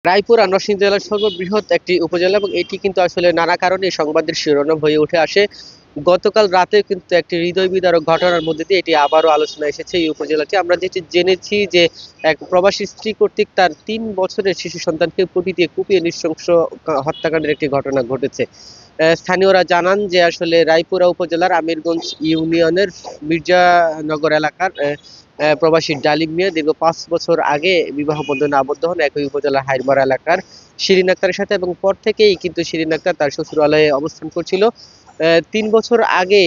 রায়পুর আর নরসিংদী জেলার সর্ববৃহৎ একটি উপজেলা এবং এটি কিন্তু আসলে নানা কারণে সংবাদের শিরোনাম হয়ে উঠে আসে। গতকাল রাতে কিন্তু একটি হৃদয় বিদারক ঘটনার মধ্যে দিয়ে এটি আবারও আলোচনায় এসেছে এই উপজেলাটি। আমরা যেটি জেনেছি যে এক প্রবাসী স্ত্রী কর্তৃক তার ৩ বছরের শিশু সন্তানকে পটি দিয়ে কুপিয়ে নৃশংস হত্যাকাণ্ডের একটি ঘটনা ঘটেছে। স্থানীয়রা জানান যে আসলে রায়পুরা উপজেলার আমিরগঞ্জ ইউনিয়নের মির্জানগর এলাকার প্রবাসী ডালিম মিয়া দীর্ঘ ৫ বছর আগে বিবাহ বন্ধনে আবদ্ধ হন একই উপজেলার হাইরমারা এলাকার শিরিন আক্তারের সাথে এবং পর থেকেই কিন্তু শিরিন আক্তার তার শ্বশুরালয়ে অবস্থান করছিল। ৩ বছর আগে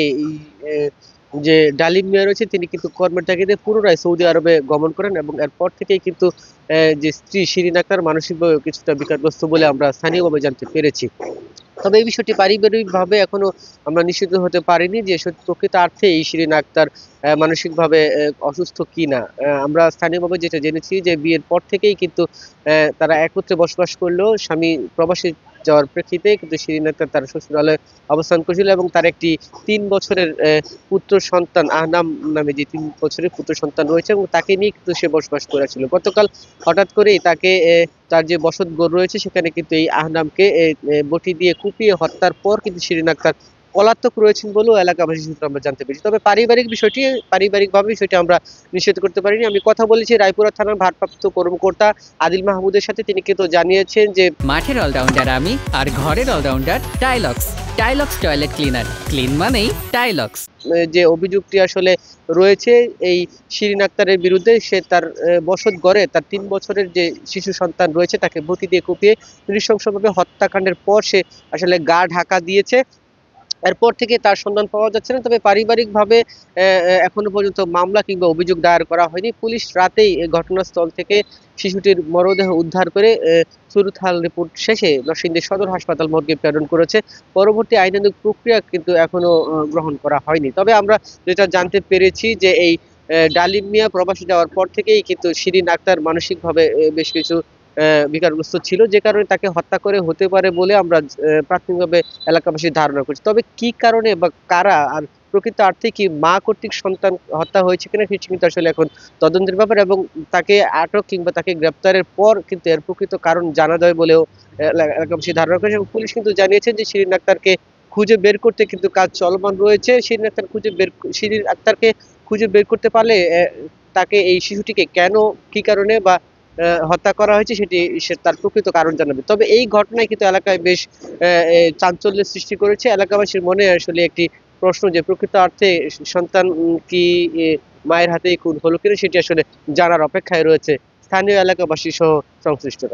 যে ডালিম মিয়া রয়েছে তিনি কিন্তু কর্মের তাগিদে পুনরায় সৌদি আরবে গমন করেন এবং এরপর থেকেই কিন্তু যে স্ত্রী শিরিন আক্তার মানসিকভাবে কিছুটা বিকারগ্রস্ত বলে আমরা স্থানীয়ভাবে জানতে পেরেছি। তবে এই বিষয়টি পারিবারিকভাবে এখনো আমরা নিশ্চিত হতে পারিনি যে প্রকৃতার্থে এই শিরিন আক্তার মানসিকভাবে অসুস্থ কিনা। আমরা স্থানীয়ভাবে যেটা জেনেছি যে বিয়ের পর থেকেই কিন্তু তারা একত্রে বসবাস করলেও স্বামী প্রবাসী যাওয়ার প্রেক্ষিতে কিন্তু শিরিন আক্তার তার শ্বশুরালয়ে অবস্থান করেছিল এবং তার একটি ৩ বছরের পুত্র সন্তান আহনাম নামে যে ৩ বছরের পুত্র সন্তান রয়েছে এবং তাকে নিয়ে কিন্তু সে বসবাস করেছিল। গতকাল হঠাৎ করেই তাকে তার যে বসতঘর রয়েছে সেখানে কিন্তু এই আহনামকে বটি দিয়ে কুপিয়ে হত্যার পর কিন্তু শিরিন আক্তার পলাতক রয়েছেন বলেও এলাকাবাসী সূত্রে আমরা জানতে পেরেছি। তবে পারিবারিকভাবে বিষয়টি আমরা নিশ্চিত করতে পারিনি। আমি কথা বলেছি রায়পুরা থানার ভারপ্রাপ্ত কর্মকর্তা আদিল মাহমুদের সাথে। তিনি কিন্তু জানিয়েছেন যে মাঠের অলরাউন্ডার আমি আর ঘরের allrounder Tylox. Tylox toilet cleaner, clean মানেই টাইলক্স। যে অভিযোগটি আসলে রয়েছে এই শিরিন আক্তারের বিরুদ্ধে, সে তার বসত ঘরে তার ৩ বছরের যে শিশু সন্তান রয়েছে তাকে বটি দিয়ে কুপিয়ে নৃশংসভাবে হত্যাকাণ্ডের পর সে আসলে গা ঢাকা দিয়েছে। এরপর থেকে তার সন্ধান পাওয়া যাচ্ছে না। তবে পারিবারিকভাবে এখনো পর্যন্ত মামলা কিংবা অভিযোগ দায়ের করা হয়নি। পুলিশ রাতেই ঘটনাস্থল থেকে শিশুটির মরদেহ উদ্ধার করে সুরতহাল রিপোর্ট শেষে নরসিংদী সদর হাসপাতাল মর্গে প্রেরণ করেছে। পরবর্তী আইনানুগ প্রক্রিয়া কিন্তু এখনো গ্রহণ করা হয়নি। তবে আমরা যেটা জানতে পেরেছি যে এই ডালিম মিয়া প্রবাসী যাওয়ার পর থেকেই কিন্তু শিরিন আক্তার মানসিকভাবে বেশ কিছু বিকারগ্রস্ত ছিল, যে কারণে তাকে হত্যা করে হতে পারে বলে আমরা প্রাথমিকভাবে এলাকাবাসী ধারণা করছি। তবে কি কারণে বা কারা আর প্রকৃতার্থে কি মা কর্তৃক সন্তান হত্যা হয়েছে কিনা সেটি কিন্তু আসলে এখন তদন্তের ব্যাপার এবং তাকে আটক কিংবা তাকে গ্রেপ্তারের পর কিন্তু এর প্রকৃত কারণ জানা যাবে বলেও এলাকাবাসী ধারণা করেছে এবং পুলিশ কিন্তু জানিয়েছেন যে শিরিন আক্তারকে খুঁজে বের করতে কিন্তু কাজ চলমান রয়েছে। শিরিন আক্তারকে খুঁজে বের করতে পারলে তাকে এই শিশুটিকে কেন কি কারণে বা হত্যা করা হয়েছে সেটি তার প্রকৃত কারণ জানাবে। তবে এই ঘটনায় কিন্তু এলাকায় বেশ চাঞ্চল্যের সৃষ্টি করেছে। এলাকাবাসীর মনে আসলে একটি প্রশ্ন যে প্রকৃত অর্থে সন্তান কি মায়ের হাতেই খুন হলো কিনা সেটি আসলে জানার অপেক্ষায় রয়েছে স্থানীয় এলাকাবাসী সহ সংশ্লিষ্টরা।